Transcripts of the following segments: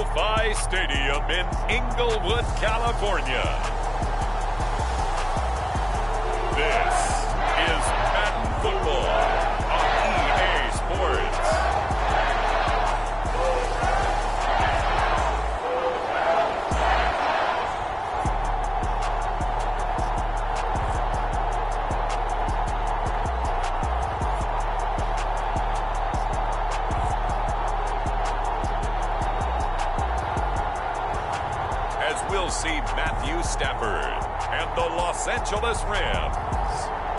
SoFi Stadium in Inglewood, California. This is Madden Football on EA Sports. We'll see Matthew Stafford and the Los Angeles Rams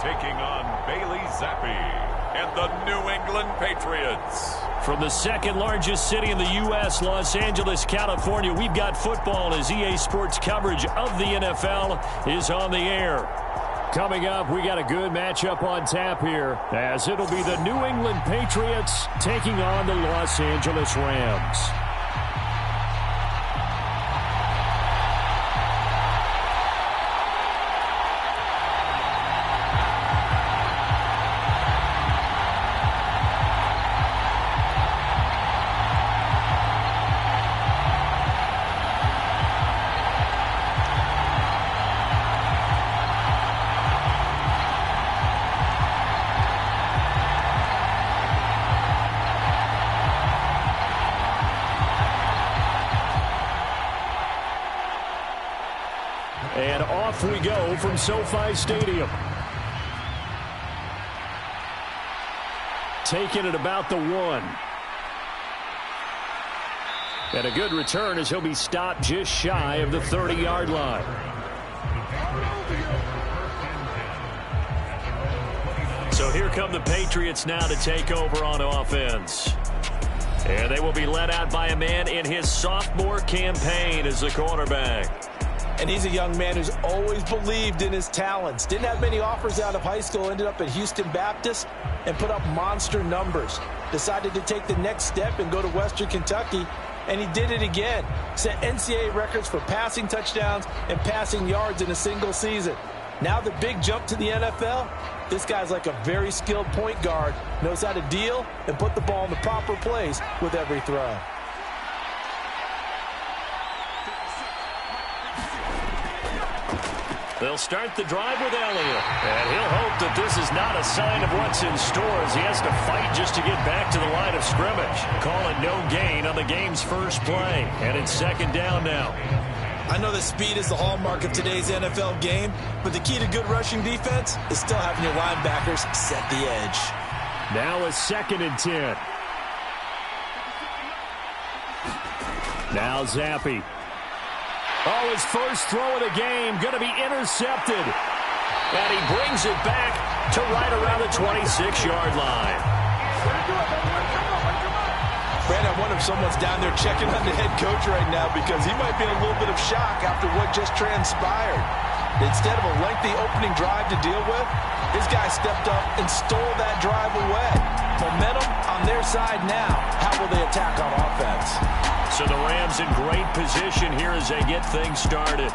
taking on Bailey Zappi and the New England Patriots. From the second largest city in the U.S., Los Angeles, California, we've got football as EA Sports coverage of the NFL is on the air. Coming up, we got a good matchup on tap here, as it'll be the New England Patriots taking on the Los Angeles Rams. And off we go from SoFi Stadium. Taking it about the 1. And a good return as he'll be stopped just shy of the 30-yard line. So here come the Patriots now to take over on offense. And they will be led out by a man in his sophomore campaign as the quarterback. And he's a young man who's always believed in his talents. Didn't have many offers out of high school. Ended up at Houston Baptist and put up monster numbers. Decided to take the next step and go to Western Kentucky. And he did it again. Set NCAA records for passing touchdowns and passing yards in a single season. Now the big jump to the NFL. This guy's like a very skilled point guard. Knows how to deal and put the ball in the proper place with every throw. They'll start the drive with Elliott. And he'll hope that this is not a sign of what's in store as he has to fight just to get back to the line of scrimmage. Call it no gain on the game's first play. And it's second down now. I know that speed is the hallmark of today's NFL game, but the key to good rushing defense is still having your linebackers set the edge. Now a 2nd and 10. Now Zappi. Oh, his first throw of the game going to be intercepted. And he brings it back to right around the 26-yard line. Brandon, I wonder if someone's down there checking on the head coach right now because he might be in a little bit of shock after what just transpired. Instead of a lengthy opening drive to deal with, his guy stepped up and stole that drive away. Momentum on their side now. How will they attack on offense? So the Rams in great position here as they get things started.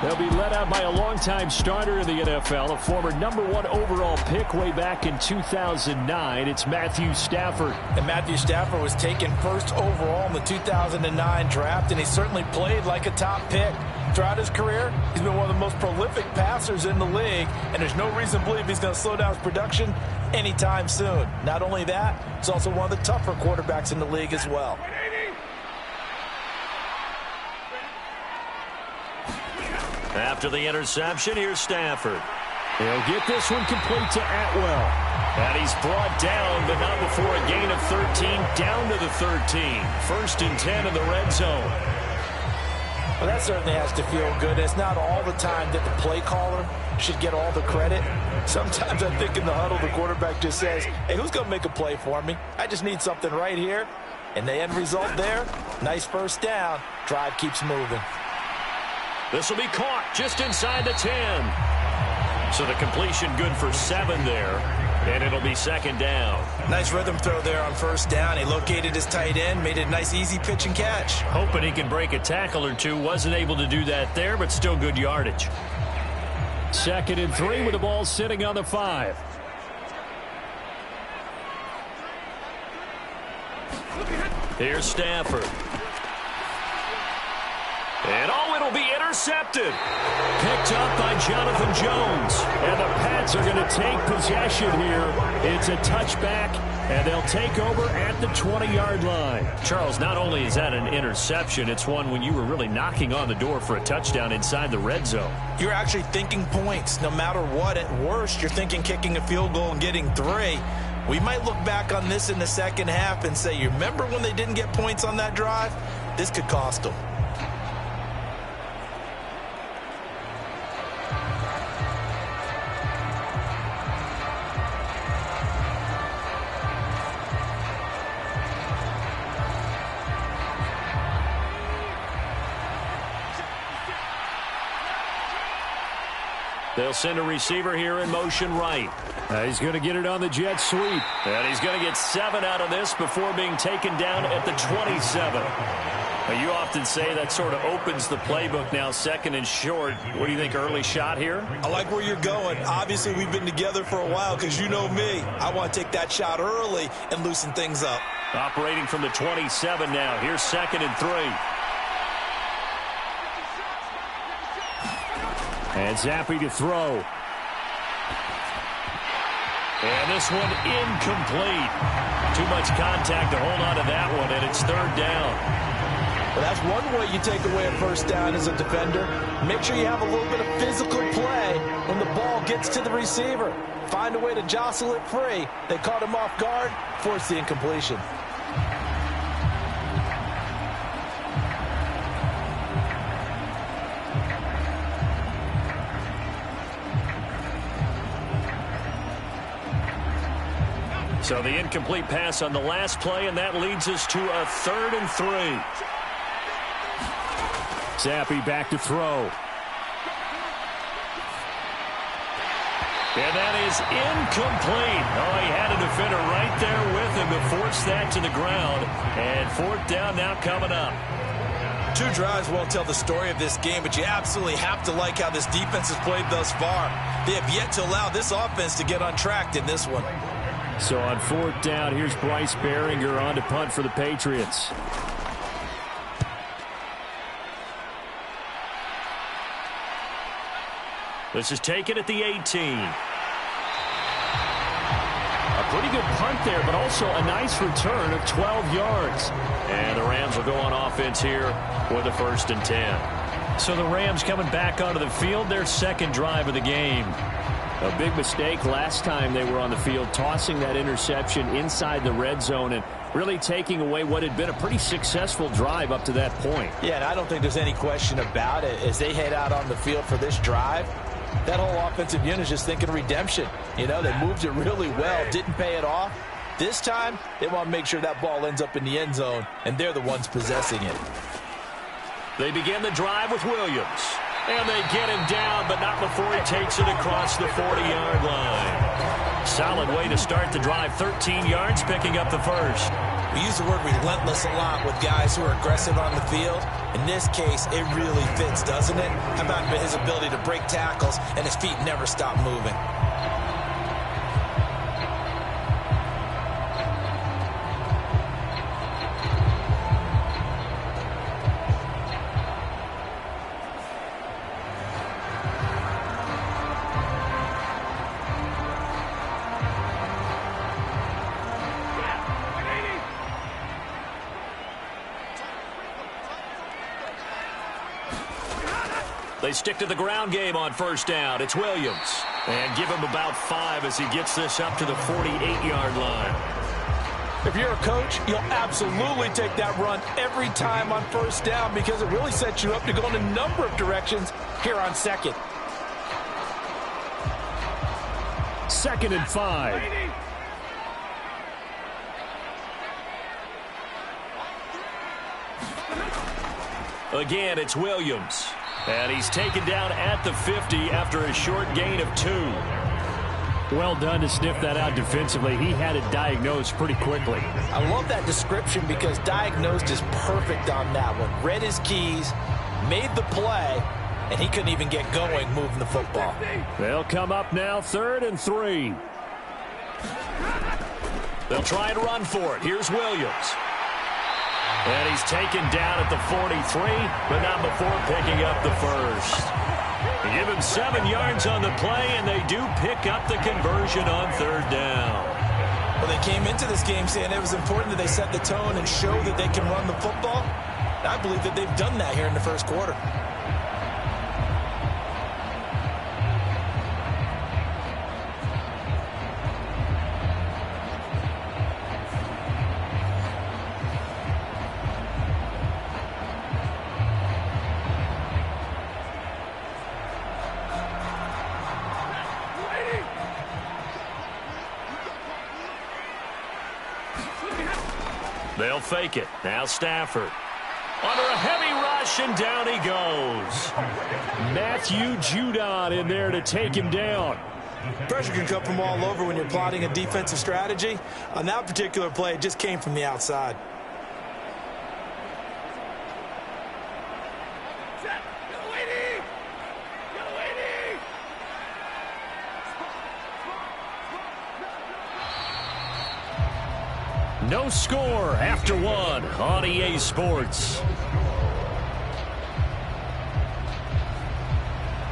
They'll be led out by a longtime starter in the NFL, a former #1 overall pick way back in 2009. It's Matthew Stafford. And Matthew Stafford was taken first overall in the 2009 draft, and he certainly played like a top pick. Throughout his career, he's been one of the most prolific passers in the league, and there's no reason to believe he's going to slow down his production anytime soon. Not only that, he's also one of the tougher quarterbacks in the league as well. After the interception, here's Stafford. He'll get this one complete to Atwell. And he's brought down, but not before a gain of 13, down to the 13. 1st and 10 in the red zone. Well, that certainly has to feel good. It's not all the time that the play caller should get all the credit. Sometimes I think in the huddle, the quarterback just says, hey, who's going to make a play for me? I just need something right here. And the end result there, nice first down. Drive keeps moving. This will be caught just inside the 10. So the completion good for 7 there. And it'll be 2nd down. Nice rhythm throw there on 1st down. He located his tight end, made it a nice easy pitch and catch. Hoping he can break a tackle or two. Wasn't able to do that there, but still good yardage. 2nd and 3 with the ball sitting on the 5. Here's Stafford. And it'll be intercepted. Picked up by Jonathan Jones. And the Pats are going to take possession here. It's a touchback, and they'll take over at the 20-yard line. Charles, not only is that an interception, it's one when you were really knocking on the door for a touchdown inside the red zone. You're actually thinking points. No matter what, at worst, you're thinking kicking a field goal and getting 3. We might look back on this in the second half and say, you remember when they didn't get points on that drive? This could cost them. They'll send a receiver here in motion right. He's going to get it on the jet sweep. And he's going to get 7 out of this before being taken down at the 27. Now, you often say that sort of opens the playbook now, 2nd and short. What do you think, early shot here? I like where you're going. Obviously, we've been together for a while because you know me. I want to take that shot early and loosen things up. Operating from the 27 now. Here's 2nd and 3. And Zappi to throw. And this one incomplete. Too much contact to hold on to that one, and it's 3rd down. Well, that's one way you take away a first down as a defender. Make sure you have a little bit of physical play when the ball gets to the receiver. Find a way to jostle it free. They caught him off guard, forced the incompletion. So the incomplete pass on the last play, and that leads us to a 3rd and 3. Zappi back to throw. And that is incomplete. Oh, he had a defender right there with him to force that to the ground. And 4th down now coming up. 2 drives won't tell the story of this game, but you absolutely have to like how this defense has played thus far. They have yet to allow this offense to get untracked in this one. So on 4th down, here's Bryce Behringer on to punt for the Patriots. This is taken at the 18. A pretty good punt there, but also a nice return of 12 yards. And the Rams will go on offense here with a 1st and 10. So the Rams coming back onto the field, their 2nd drive of the game. A big mistake last time they were on the field, tossing that interception inside the red zone and really taking away what had been a pretty successful drive up to that point. Yeah, and I don't think there's any question about it. As they head out on the field for this drive, that whole offensive unit is just thinking redemption. You know, they moved it really well, didn't pay it off. This time, they want to make sure that ball ends up in the end zone, and they're the ones possessing it. They begin the drive with Williams. And they get him down, but not before he takes it across the 40-yard line. Solid way to start the drive. 13 yards, picking up the 1st. We use the word relentless a lot with guys who are aggressive on the field. In this case, it really fits, doesn't it? How about his ability to break tackles and his feet never stop moving? They stick to the ground game on 1st down. It's Williams. And give him about 5 as he gets this up to the 48-yard line. If you're a coach, you'll absolutely take that run every time on 1st down because it really sets you up to go in a number of directions here on 2nd. 2nd and 5. Again, it's Williams. And he's taken down at the 50 after a short gain of 2. Well done to sniff that out defensively. He had it diagnosed pretty quickly. I love that description because diagnosed is perfect on that one. Read his keys, made the play, and he couldn't even get going moving the football. They'll come up now, 3rd and 3. They'll try and run for it. Here's Williams. And he's taken down at the 43, but not before picking up the first. They give him 7 yards on the play, and they do pick up the conversion on 3rd down. Well, they came into this game saying it was important that they set the tone and show that they can run the football. I believe that they've done that here in the first quarter. They'll fake it. Now Stafford. Under a heavy rush, and down he goes. Matthew Judon in there to take him down. Pressure can come from all over when you're plotting a defensive strategy. On that particular play, it just came from the outside. No score after 1 on EA Sports.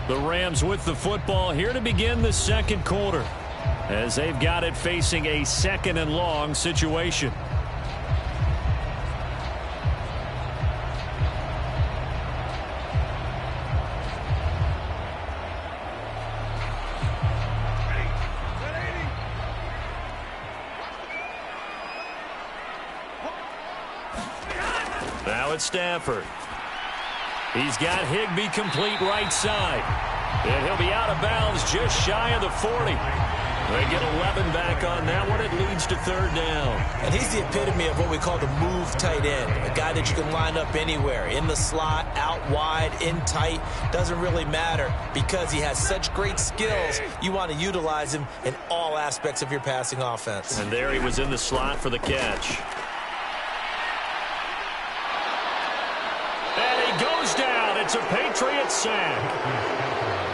The Rams with the football here to begin the second quarter, as they've got it facing a 2nd and long situation. Now it's Stafford. He's got Higbee complete right side. And he'll be out of bounds just shy of the 40. They get 11 back on that one. It leads to 3rd down. And he's the epitome of what we call the move tight end. A guy that you can line up anywhere. In the slot, out wide, in tight. Doesn't really matter because he has such great skills. You want to utilize him in all aspects of your passing offense. And there he was in the slot for the catch. Goes down. It's a Patriot sack.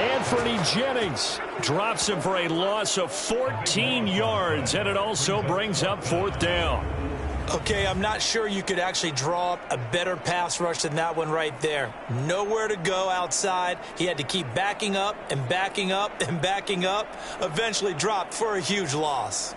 Anthony Jennings drops him for a loss of 14 yards, and it also brings up 4th down. Okay, I'm not sure you could actually draw up a better pass rush than that one right there. Nowhere to go outside. He had to keep backing up and backing up and backing up. Eventually dropped for a huge loss.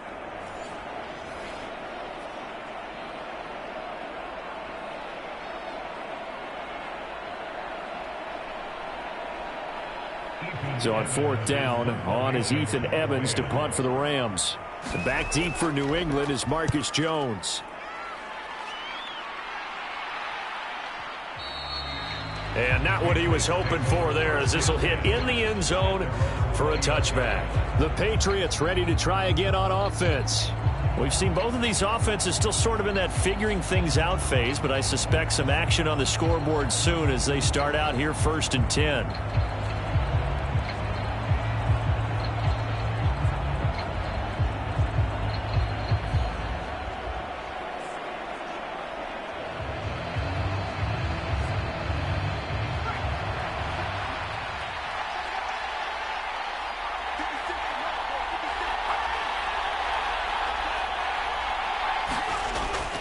So on 4th down, on is Ethan Evans to punt for the Rams. Back deep for New England is Marcus Jones. And not what he was hoping for there, as this will hit in the end zone for a touchback. The Patriots ready to try again on offense. We've seen both of these offenses still sort of in that figuring things out phase, but I suspect some action on the scoreboard soon as they start out here 1st and 10.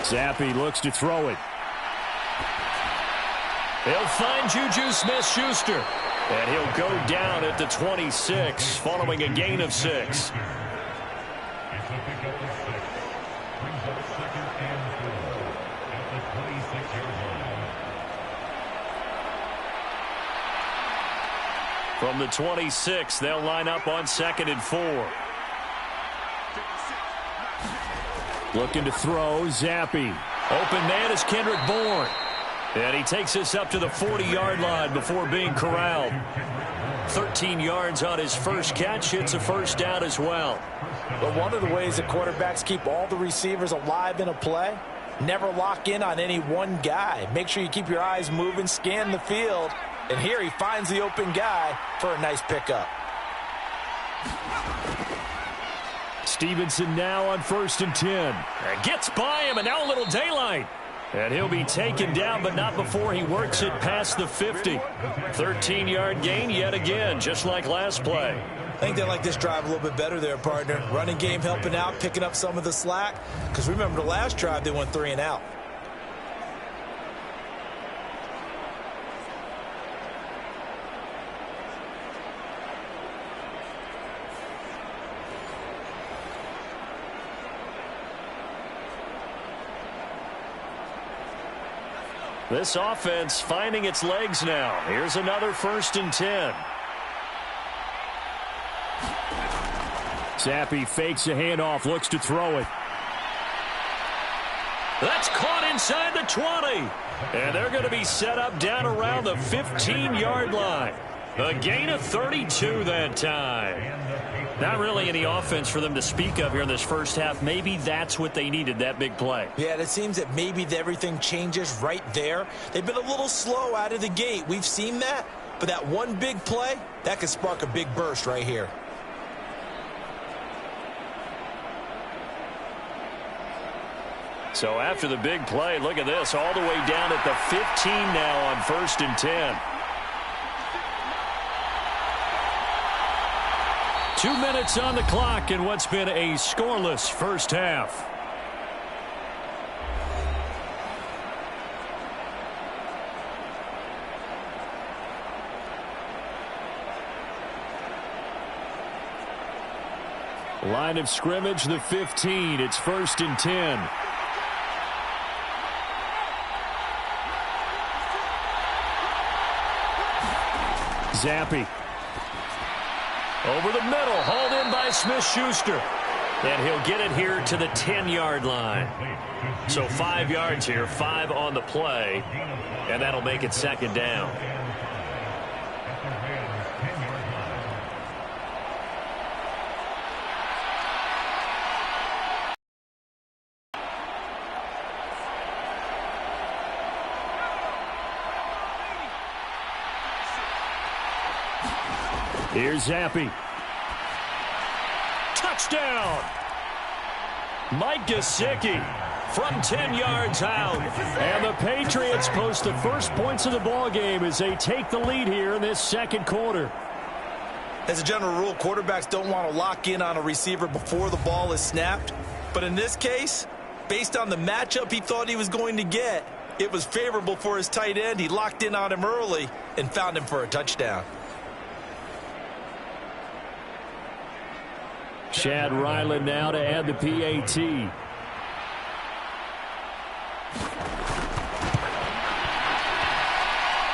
Zappi looks to throw it. He'll find Juju Smith-Schuster. And he'll go down at the 26 following a gain of 6. From the 26, they'll line up on 2nd and 4. Looking to throw, Zappi. Open man is Kendrick Bourne. And he takes us up to the 40-yard line before being corralled. 13 yards on his first catch. It's a 1st down as well. But one of the ways that quarterbacks keep all the receivers alive in a play, never lock in on any one guy. Make sure you keep your eyes moving, scan the field. And here he finds the open guy for a nice pickup. Stevenson now on 1st and 10. Gets by him, and now a little daylight. And he'll be taken down, but not before he works it past the 50. 13-yard gain yet again, just like last play. I think they like this drive a little bit better there, partner. Running game helping out, picking up some of the slack. Because remember, the last drive, they went 3 and out. This offense finding its legs now. Here's another 1st and 10. Zappi fakes a handoff, looks to throw it. That's caught inside the 20. And they're going to be set up down around the 15-yard line. A gain of 32 that time. Not really any offense for them to speak of here in this first half. Maybe that's what they needed, that big play. Yeah, it seems that maybe everything changes right there. They've been a little slow out of the gate. We've seen that. But that one big play, that could spark a big burst right here. So after the big play, look at this, all the way down at the 15 now on 1st and 10. 2 minutes on the clock in what's been a scoreless first half. Line of scrimmage, the 15. It's 1st and 10. Zappi. Over the middle, hauled in by Smith-Schuster. And he'll get it here to the 10-yard line. So 5 yards here, 5 on the play. And that'll make it 2nd down. Here's Zappi. Touchdown! Mike Gesicki from 10 yards out. And the Patriots post the first points of the ball game as they take the lead here in this 2nd quarter. As a general rule, quarterbacks don't want to lock in on a receiver before the ball is snapped. But in this case, based on the matchup he thought he was going to get, it was favorable for his tight end. He locked in on him early and found him for a touchdown. Chad Ryland now to add the PAT.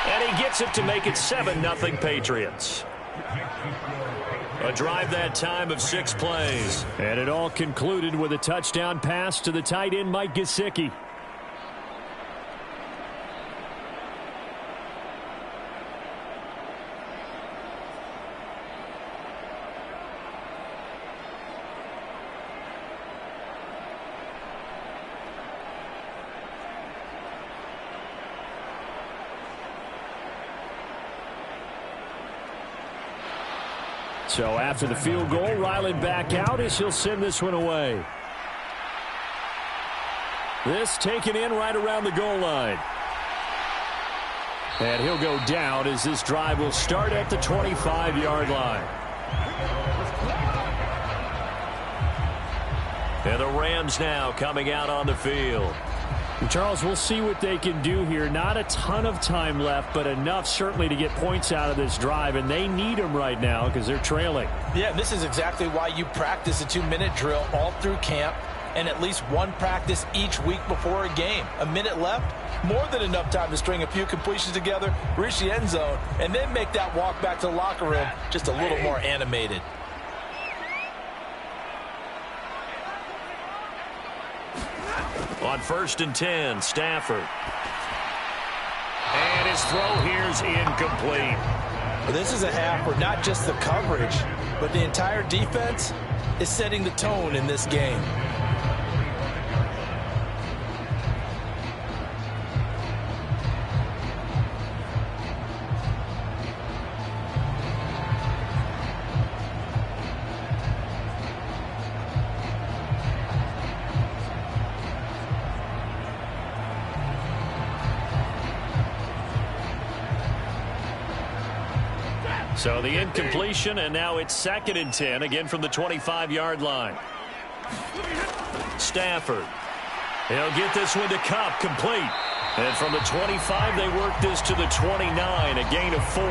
And he gets it to make it 7-0 Patriots. A drive that time of 6 plays. And it all concluded with a touchdown pass to the tight end Mike Gesicki. So after the field goal, Ryland back out as he'll send this one away. This taken in right around the goal line. And he'll go down as this drive will start at the 25-yard line. And the Rams now coming out on the field. Charles, we'll see what they can do here. Not a ton of time left, but enough certainly to get points out of this drive, and they need them right now because they're trailing. Yeah, this is exactly why you practice a 2-minute drill all through camp and at least one practice each week before a game. A minute left, more than enough time to string a few completions together, reach the end zone, and then make that walk back to the locker room just a little more animated. On 1st and 10, Stafford. And his throw here's incomplete. This is a half where not just the coverage, but the entire defense is setting the tone in this game. So the incompletion, and now it's 2nd and 10, again from the 25-yard line. Stafford. He'll get this one to Kupp, complete. And from the 25, they work this to the 29, a gain of 4.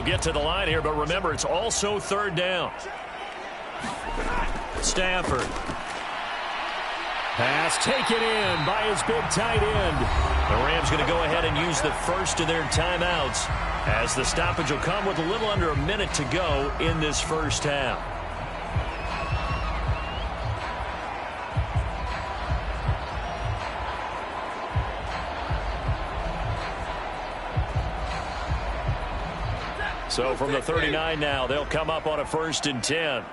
They'll get to the line here, but remember, it's also third down. Stafford. Pass taken in by his big tight end. The Rams going to go ahead and use the first of their timeouts as the stoppage will come with a little under a minute to go in this first half. So from the 39 now, they'll come up on a 1st and 10.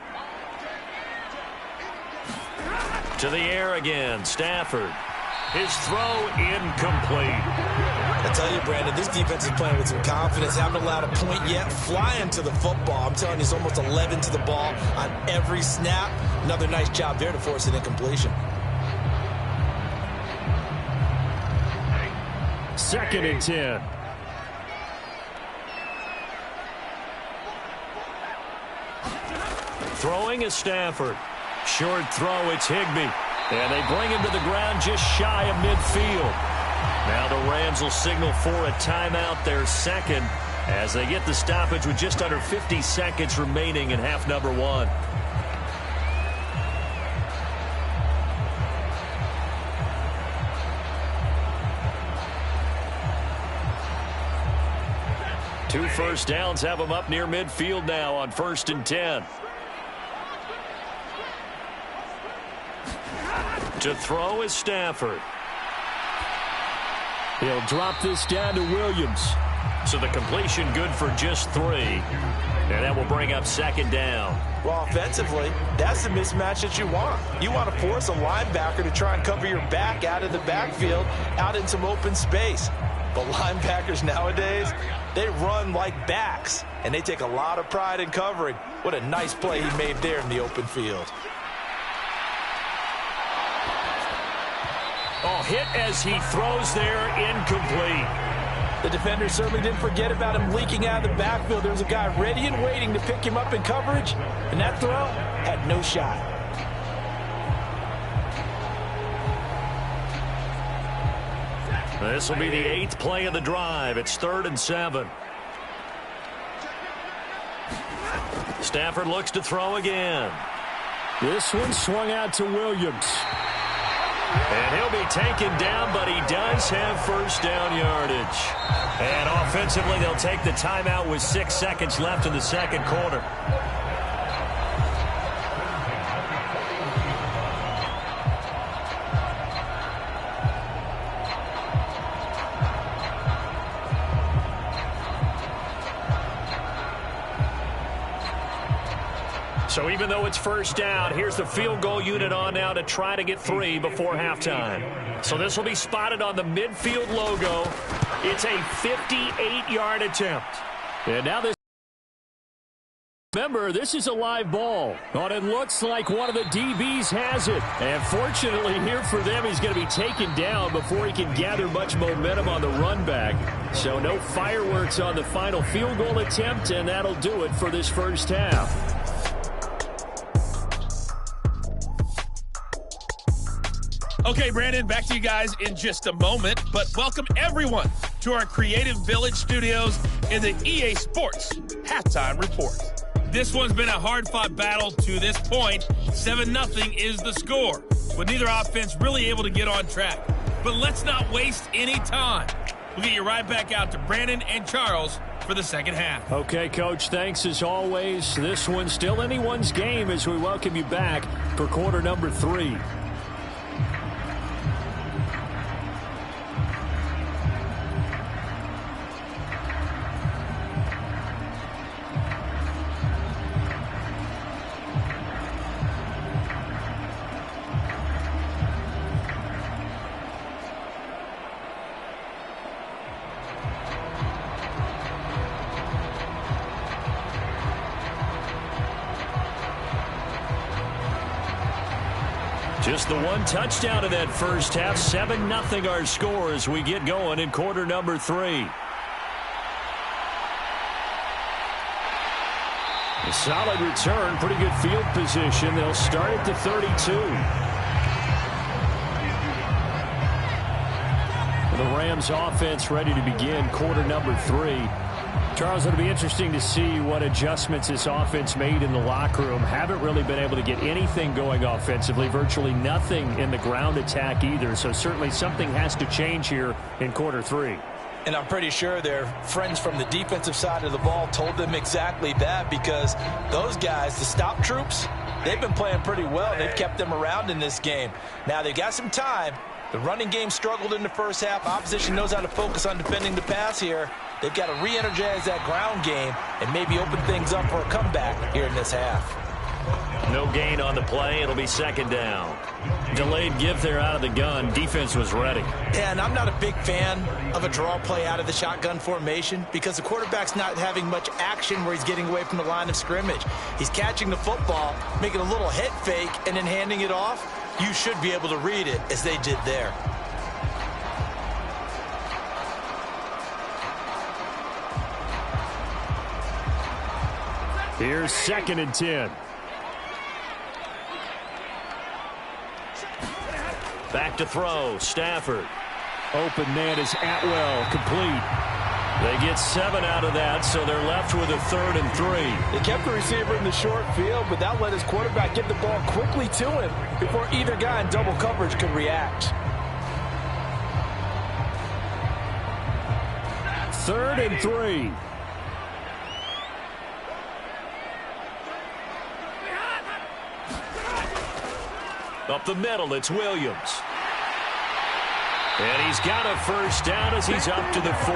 To the air again, Stafford. His throw incomplete. I tell you, Brandon, this defense is playing with some confidence. Haven't allowed a point yet. Flying to the football. I'm telling you, it's almost 11 to the ball on every snap. Another nice job there to force an incompletion. 2nd and 10. Throwing is Stafford. Short throw, it's Higbee. And they bring him to the ground just shy of midfield. Now the Rams will signal for a timeout, their second, as they get the stoppage with just under 50 seconds remaining in half number 1. Two first downs have them up near midfield now on 1st and 10. To throw is Stafford. He'll drop this down to Williams. So the completion good for just 3. And that will bring up 2nd down. Well, offensively, that's the mismatch that you want. You want to force a linebacker to try and cover your back out of the backfield, out in some open space. But linebackers nowadays, they run like backs, and they take a lot of pride in covering. What a nice play he made there in the open field. Oh, hit as he throws there, incomplete. The defender certainly didn't forget about him leaking out of the backfield. There was a guy ready and waiting to pick him up in coverage, and that throw had no shot. This will be the 8th play of the drive. It's 3rd and 7. Stafford looks to throw again. This one swung out to Williams. And he'll be taken down, but he does have first down yardage. And offensively, they'll take the timeout with 6 seconds left in the second quarter. So even though it's first down, here's the field goal unit on now to try to get 3 before halftime. So this will be spotted on the midfield logo. It's a 58-yard attempt. And now this. Remember, this is a live ball. But it looks like one of the DBs has it. And fortunately here for them, he's going to be taken down before he can gather much momentum on the run back. So no fireworks on the final field goal attempt, and that'll do it for this first half. Okay, Brandon, back to you guys in just a moment, but welcome everyone to our Creative Village studios in the EA Sports Halftime Report. This one's been a hard-fought battle to this point. 7-0 is the score, with neither offense really able to get on track. But let's not waste any time. We'll get you right back out to Brandon and Charles for the second half. Okay, Coach, thanks as always. This one's still anyone's game as we welcome you back for quarter number 3. Just the one touchdown in that first half. 7-0 our score as we get going in quarter number 3. A solid return, pretty good field position. They'll start at the 32. The Rams offense ready to begin quarter number 3. Charles, it'll be interesting to see what adjustments this offense made in the locker room. Haven't really been able to get anything going offensively, virtually nothing in the ground attack either. So certainly something has to change here in quarter 3. And I'm pretty sure their friends from the defensive side of the ball told them exactly that, because those guys, the stop troops, they've been playing pretty well. They've kept them around in this game. Now they've got some time. The running game struggled in the first half. Opposition knows how to focus on defending the pass here. They've got to re-energize that ground game and maybe open things up for a comeback here in this half. No gain on the play. It'll be second down. Delayed give there out of the gun. Defense was ready. Yeah, and I'm not a big fan of a draw play out of the shotgun formation because the quarterback's not having much action where he's getting away from the line of scrimmage. He's catching the football, making a little head fake, and then handing it off. You should be able to read it as they did there. Here's 2nd and 10. Back to throw. Stafford. Open man is Atwell. Complete. They get 7 out of that, so they're left with a 3rd and 3. They kept the receiver in the short field, but that let his quarterback get the ball quickly to him before either guy in double coverage could react. 3rd and 3. Up the middle, it's Williams. And he's got a first down as he's up to the 48.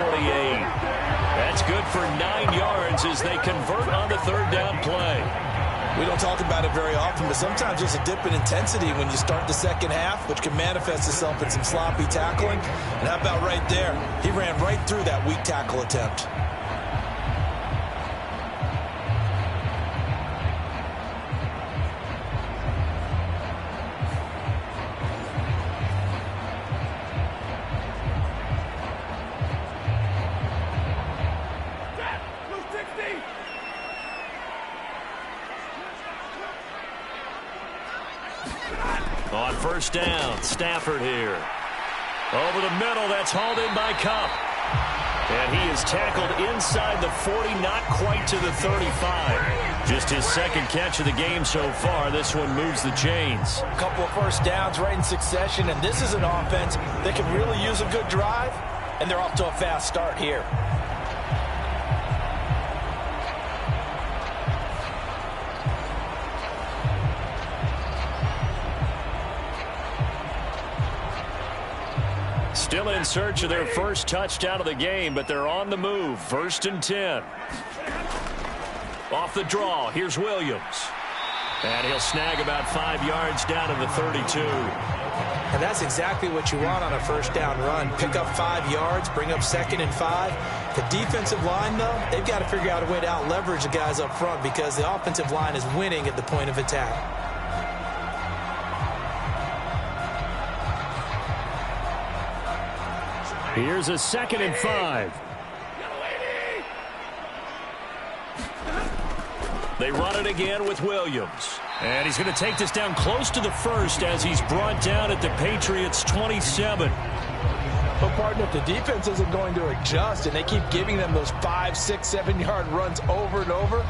That's good for 9 yards as they convert on the 3rd down play. We don't talk about it very often, but sometimes there's a dip in intensity when you start the second half, which can manifest itself in some sloppy tackling. And how about right there? He ran right through that weak tackle attempt. On first down, Stafford here. Over the middle, that's hauled in by Kupp. And he is tackled inside the 40, not quite to the 35. Just his 2nd catch of the game so far. This one moves the chains. A couple of first downs right in succession, and this is an offense that can really use a good drive, and they're off to a fast start here. Still in search of their first touchdown of the game, but they're on the move. 1st and 10. Off the draw, here's Williams. And he'll snag about 5 yards down to the 32. And that's exactly what you want on a first down run. Pick up 5 yards, bring up 2nd and 5. The defensive line, though, they've got to figure out a way to out-leverage the guys up front because the offensive line is winning at the point of attack. Here's a 2nd and 5. They run it again with Williams. And he's going to take this down close to the 1st as he's brought down at the Patriots' 27. But, partner, if the defense isn't going to adjust and they keep giving them those 5, 6, 7-yard runs over and over,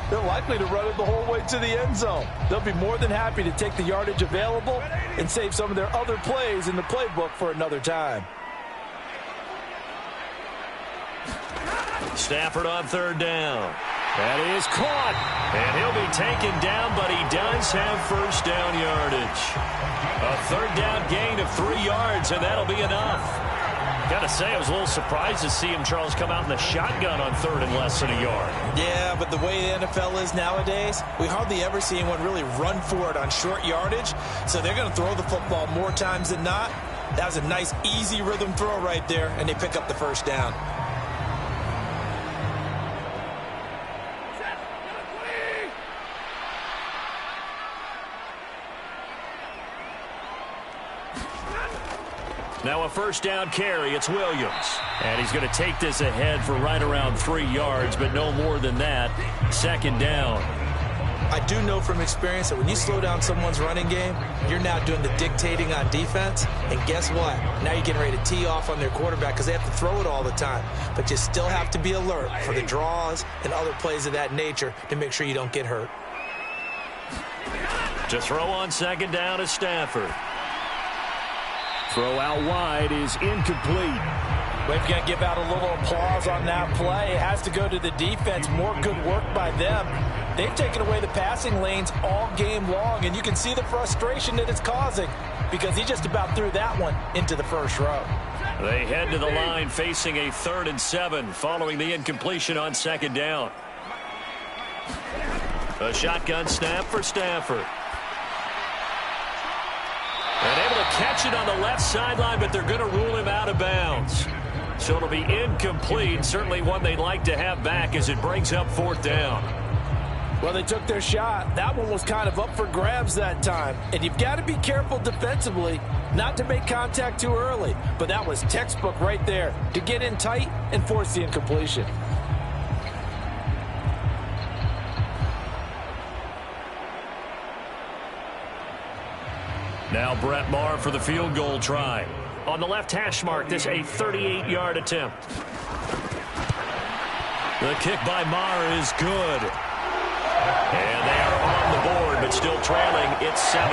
they're likely to run it the whole way to the end zone. They'll be more than happy to take the yardage available and save some of their other plays in the playbook for another time. Stafford on 3rd down. That is caught. And he'll be taken down, but he does have first down yardage. A 3rd down gain of 3 yards, and that'll be enough. Got to say, I was a little surprised to see him, Charles, come out in the shotgun on 3rd and less than a yard. Yeah, but the way the NFL is nowadays, we hardly ever see anyone really run for it on short yardage. So they're going to throw the football more times than not. That was a nice, easy rhythm throw right there, and they pick up the first down. Now a first down carry. It's Williams. And he's going to take this ahead for right around 3 yards, but no more than that. 2nd down. I do know from experience that when you slow down someone's running game, you're now doing the dictating on defense. And guess what? Now you're getting ready to tee off on their quarterback because they have to throw it all the time. But you still have to be alert for the draws and other plays of that nature to make sure you don't get hurt. To throw on second down is Stafford. Throw out wide is incomplete. We've got to give out a little applause on that play. It has to go to the defense. More good work by them. They've taken away the passing lanes all game long, and you can see the frustration that it's causing because he just about threw that one into the first row. They head to the line facing a 3rd and 7 following the incompletion on second down. A shotgun snap for Stafford. And able to catch it on the left sideline, but they're going to rule him out of bounds. So it'll be incomplete. Certainly one they'd like to have back as it brings up 4th down. Well, they took their shot. That one was kind of up for grabs that time. And you've got to be careful defensively not to make contact too early. But that was textbook right there to get in tight and force the incompletion. Now Brett Maher for the field goal try. On the left hash mark, this a 38-yard attempt. The kick by Maher is good. And they are on the board, but still trailing. It's 7-3.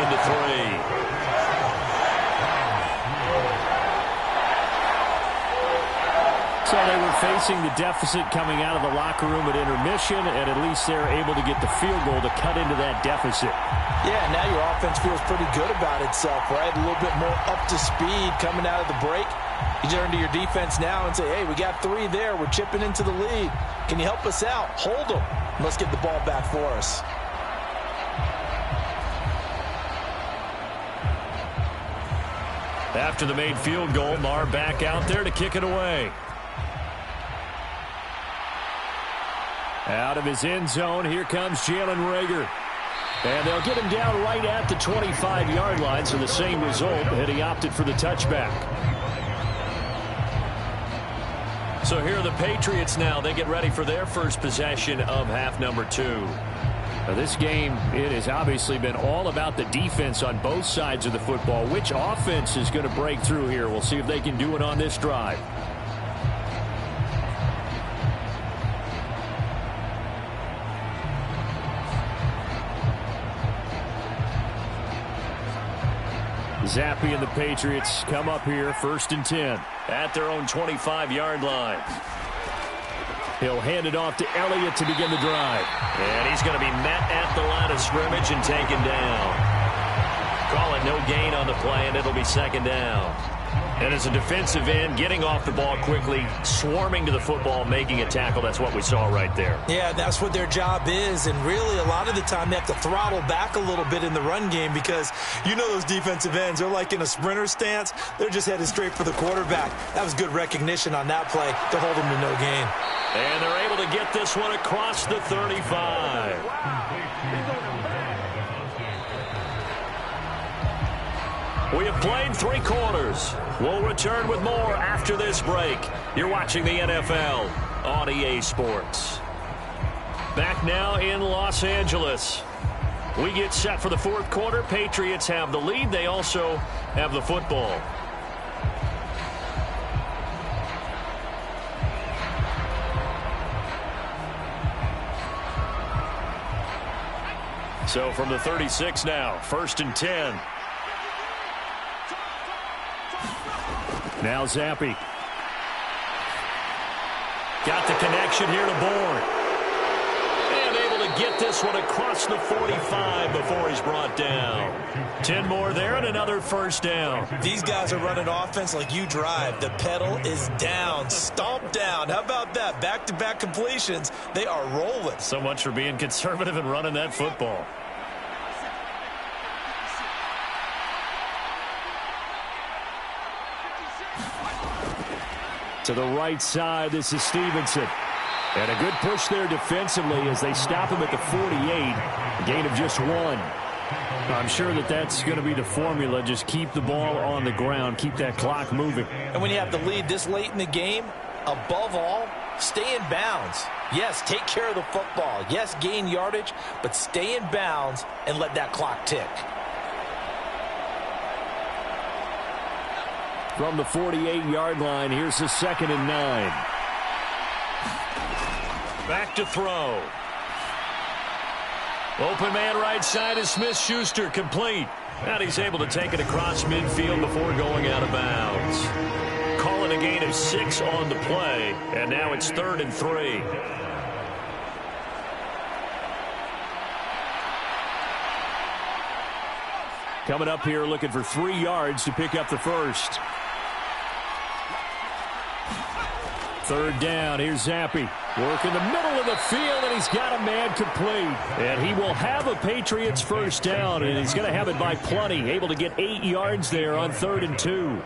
So they were facing the deficit coming out of the locker room at intermission, and at least they're able to get the field goal to cut into that deficit. Yeah, now your offense feels pretty good about itself, right? A little bit more up to speed coming out of the break. You turn to your defense now and say, hey, we got 3 there. We're chipping into the lead. Can you help us out? Hold them. Let's get the ball back for us. After the made field goal, Maher back out there to kick it away. Out of his end zone, here comes Jalen Reagor. And they'll get him down right at the 25-yard line, so the same result, and he opted for the touchback. So here are the Patriots now. They get ready for their first possession of half number 2. Now this game, it has obviously been all about the defense on both sides of the football. Which offense is going to break through here? We'll see if they can do it on this drive. Zappi and the Patriots come up here 1st and 10 at their own 25-yard line. He'll hand it off to Elliott to begin the drive. And he's going to be met at the line of scrimmage and taken down. Call it no gain on the play, and it'll be 2nd down. And as a defensive end, getting off the ball quickly, swarming to the football, making a tackle, that's what we saw right there. Yeah, that's what their job is, and really a lot of the time they have to throttle back a little bit in the run game because you know those defensive ends, they're like in a sprinter stance. They're just headed straight for the quarterback. That was good recognition on that play to hold them to no gain. And they're able to get this one across the 35. We have played 3 quarters. We'll return with more after this break. You're watching the NFL on EA Sports. Back now in Los Angeles. We get set for the 4th quarter. Patriots have the lead. They also have the football. So from the 36 now, 1st and 10. Now Zappi. Got the connection here to Bourne. And able to get this one across the 45 before he's brought down. 10 more there and another 1st down. These guys are running offense like you drive. The pedal is down, stomped down. How about that? Back-to-back completions. They are rolling. So much for being conservative and running that football. To the right side, this is Stevenson. And a good push there defensively as they stop him at the 48. A gain of just 1. I'm sure that that's going to be the formula. Just keep the ball on the ground. Keep that clock moving. And when you have the lead this late in the game, above all, stay in bounds. Yes, take care of the football. Yes, gain yardage, but stay in bounds and let that clock tick. From the 48-yard line, here's the 2nd and 9. Back to throw. Open man right side is Smith-Schuster, complete. And he's able to take it across midfield before going out of bounds. Calling a gain of 6 on the play, and now it's 3rd and 3. Coming up here looking for 3 yards to pick up the first. 3rd down. Here's Zappi. Working the middle of the field, and he's got a man complete. And he will have a Patriots first down, and he's going to have it by plenty. Able to get 8 yards there on 3rd and 2.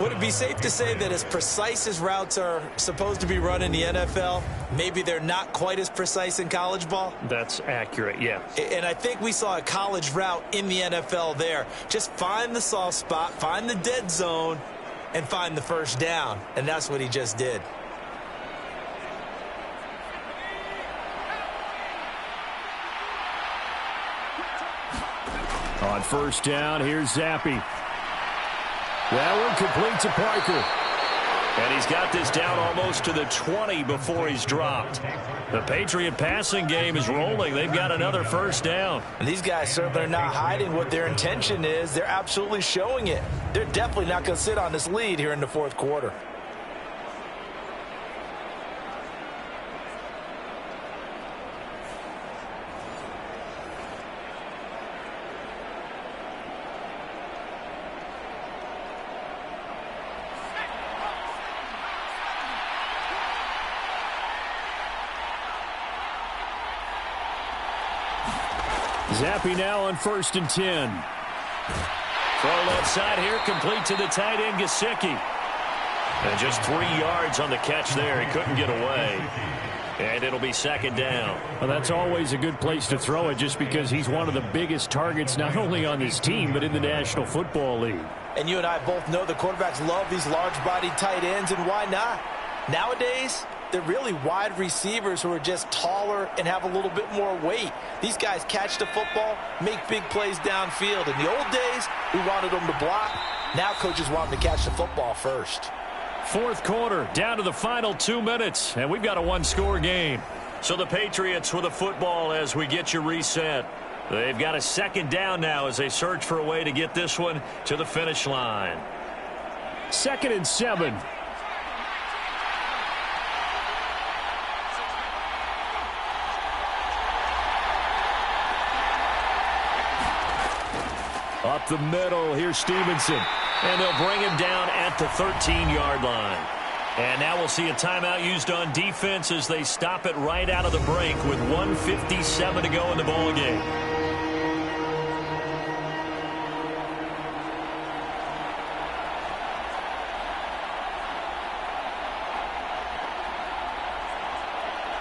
Would it be safe to say that as precise as routes are supposed to be run in the NFL, maybe they're not quite as precise in college ball? That's accurate, yeah. And I think we saw a college route in the NFL there. Just find the soft spot, find the dead zone, and find the first down. And that's what he just did. On first down, here's Zappi. That one complete to Parker. And he's got this down almost to the 20 before he's dropped. The Patriot passing game is rolling. They've got another first down. And these guys certainly are not hiding what their intention is. They're absolutely showing it. They're definitely not going to sit on this lead here in the 4th quarter. Zappi now on 1st and 10. Throw left side here, complete to the tight end, Gesicki. And just 3 yards on the catch there. He couldn't get away. And it'll be 2nd down. Well, that's always a good place to throw it just because he's one of the biggest targets not only on this team but in the National Football League. And you and I both know the quarterbacks love these large-bodied tight ends, and why not? Nowadays, they're really wide receivers who are just taller and have a little bit more weight. These guys catch the football, make big plays downfield. In the old days, we wanted them to block. Now coaches want them to catch the football first. 4th quarter, down to the final 2 minutes, and we've got a 1-score game. So the Patriots with the football as we get you reset. They've got a 2nd down now as they search for a way to get this one to the finish line. 2nd and 7. Up the middle, here's Stevenson. And they'll bring him down at the 13-yard line. And now we'll see a timeout used on defense as they stop it right out of the break with 1:57 to go in the ballgame.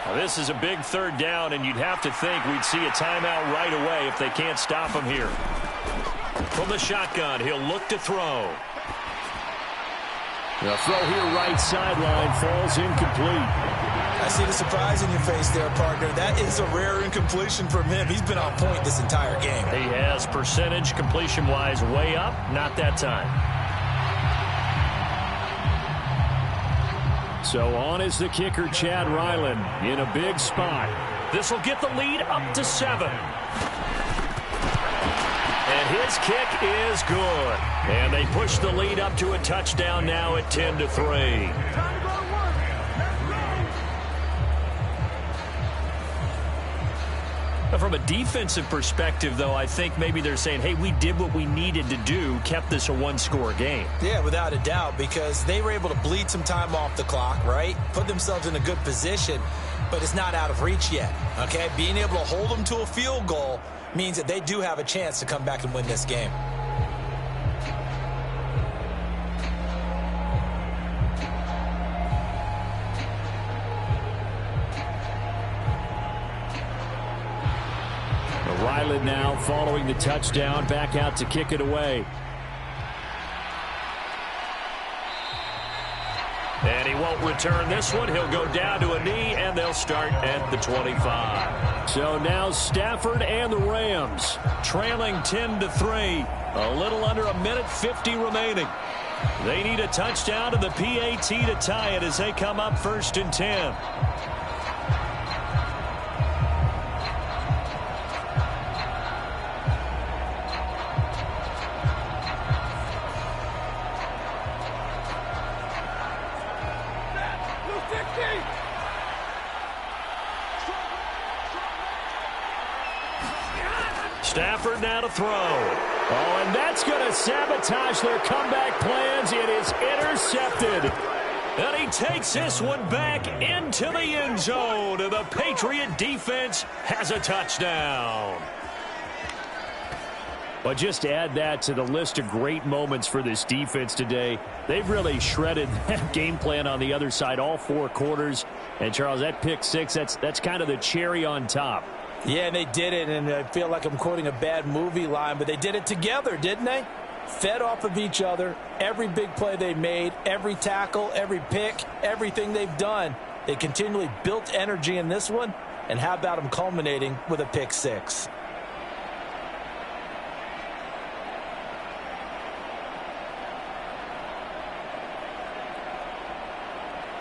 Now this is a big 3rd down, and you'd have to think we'd see a timeout right away if they can't stop him here. From the shotgun, he'll look to throw. The throw here right sideline falls incomplete. I see the surprise in your face there, partner. That is a rare incompletion from him. He's been on point this entire game. He has percentage completion-wise way up. Not that time. So on is the kicker, Chad Ryland, in a big spot. This will get the lead up to 7. And his kick is good. And they push the lead up to a touchdown now at 10-3. From a defensive perspective, though, I think maybe they're saying, hey, we did what we needed to do, kept this a 1-score game. Yeah, without a doubt, because they were able to bleed some time off the clock, right? Put themselves in a good position, but it's not out of reach yet, okay? Being able to hold them to a field goal means that they do have a chance to come back and win this game. Ryland now following the touchdown, back out to kick it away. And he won't return this one. He'll go down to a knee, and they'll start at the 25. So now Stafford and the Rams trailing 10-3. A little under 1:50 remaining. They need a touchdown to the PAT to tie it as they come up 1st and 10. Stafford now to throw. Oh, and that's going to sabotage their comeback plans. It is intercepted. And he takes this one back into the end zone. And the Patriot defense has a touchdown. But just to add that to the list of great moments for this defense today, they've really shredded that game plan on the other side all 4 quarters. And, Charles, that pick 6, that's kind of the cherry on top. Yeah, and they did it, and I feel like I'm quoting a bad movie line, but they did it together, didn't they? Fed off of each other, every big play they made, every tackle, every pick, everything they've done. They continually built energy in this one, and how about them culminating with a pick 6?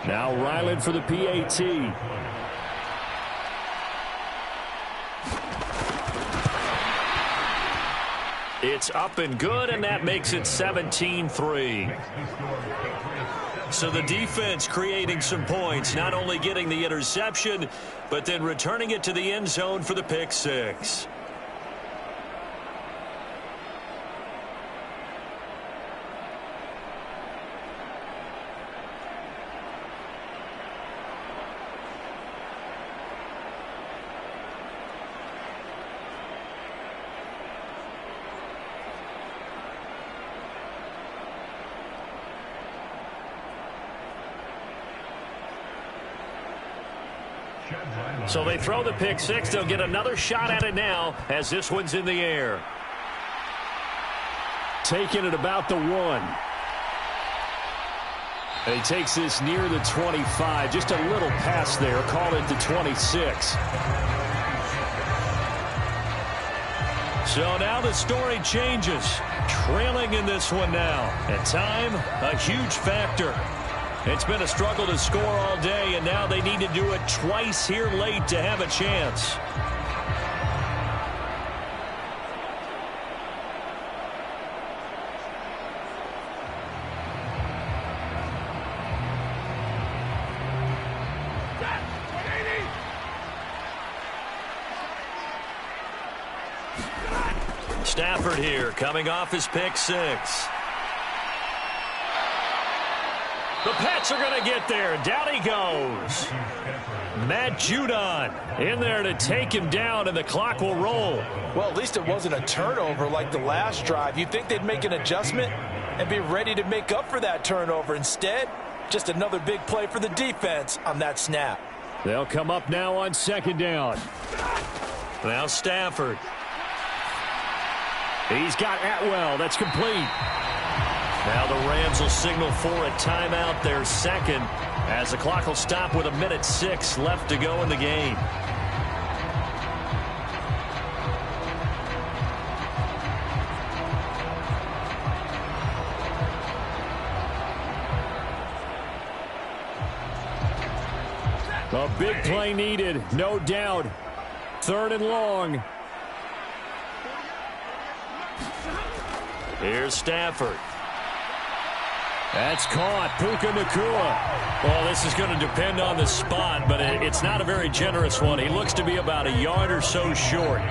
Now Ryland for the PAT. It's up and good, and that makes it 17-3. So the defense creating some points, not only getting the interception, but then returning it to the end zone for the pick 6. So they throw the pick 6. They'll get another shot at it now as this one's in the air. Taking it about the 1. And he takes this near the 25. Just a little pass there. Call it the 26. So now the story changes. Trailing in this one now. And time, a huge factor. It's been a struggle to score all day, and now they need to do it twice here late to have a chance. Stafford here, coming off his pick 6. The Pats are going to get there. Down he goes. Matt Judon in there to take him down, and the clock will roll. Well, at least it wasn't a turnover like the last drive. You'd think they'd make an adjustment and be ready to make up for that turnover. Instead, just another big play for the defense on that snap. They'll come up now on 2nd down. Now Stafford. He's got Atwell. That's complete. Now the Rams will signal for a timeout, their 2nd, as the clock will stop with 1:06 left to go in the game. A big play needed, no doubt. 3rd and long. Here's Stafford. That's caught. Puka Nacua. Well, this is going to depend on the spot, but it's not a very generous one. He looks to be about a yard or so short.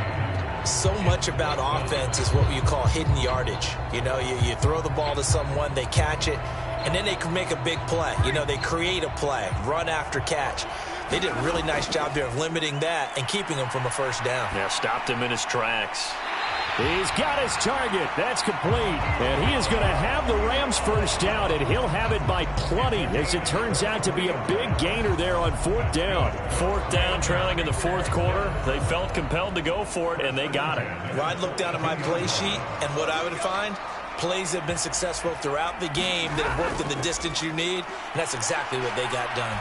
So much about offense is what you call hidden yardage. You know, you throw the ball to someone, they catch it, and then they can make a big play. You know, they create a play, run after catch. They did a really nice job there of limiting that and keeping him from a 1st down. Yeah, stopped him in his tracks. He's got his target. That's complete. And he is going to have the Rams 1st down, and he'll have it by plenty, as it turns out to be a big gainer there on 4th down. 4th down, trailing in the 4th quarter. They felt compelled to go for it, and they got it. Well, I'd look down at my play sheet, and what I would find, plays have been successful throughout the game that have worked in the distance you need, and that's exactly what they got done.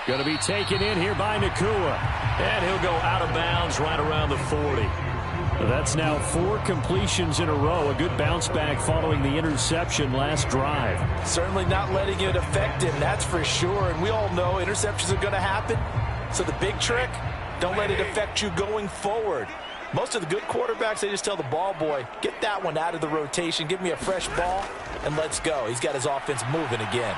Going to be taken in here by Nacua. And he'll go out of bounds right around the 40. That's now 4 completions in a row. A good bounce back following the interception last drive. Certainly not letting it affect him, that's for sure. And we all know interceptions are going to happen. So the big trick, don't let it affect you going forward. Most of the good quarterbacks, they just tell the ball boy, get that one out of the rotation, give me a fresh ball, and let's go. He's got his offense moving again.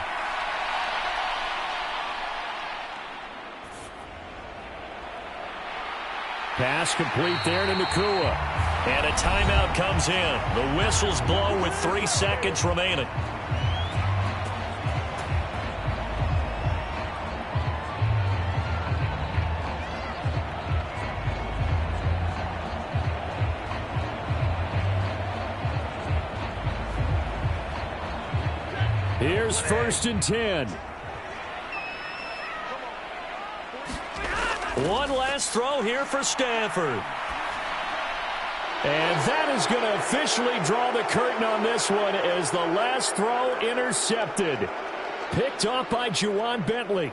Pass complete there to Nakua. And a timeout comes in. The whistles blow with 3 seconds remaining. Here's 1st and 10. One last throw here for Stanford. And that is going to officially draw the curtain on this one as the last throw intercepted. Picked off by Juwan Bentley.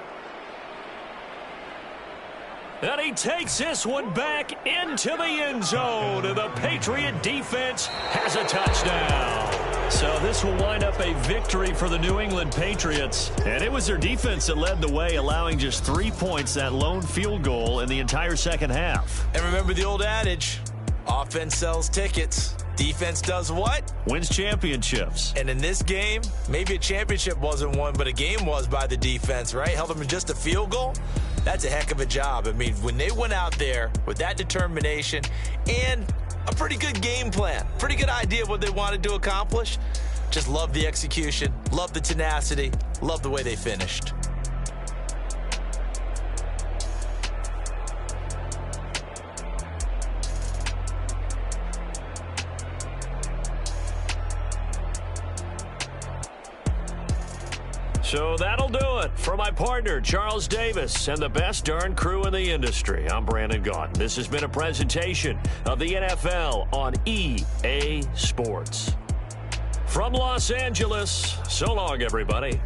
And he takes this one back into the end zone. And the Patriot defense has a touchdown. So this will wind up a victory for the New England Patriots. And it was their defense that led the way, allowing just 3 points, that lone field goal in the entire second half. And remember the old adage, offense sells tickets. Defense does what? Wins championships. And in this game, maybe a championship wasn't won, but a game was by the defense, right? Held them in just a field goal. That's a heck of a job. I mean, when they went out there with that determination and a pretty good game plan, pretty good idea of what they wanted to accomplish, just love the execution, love the tenacity, love the way they finished. So that'll do it. For my partner, Charles Davis, and the best darn crew in the industry, I'm Brandon Gaudin. This has been a presentation of the NFL on EA Sports. From Los Angeles, so long, everybody.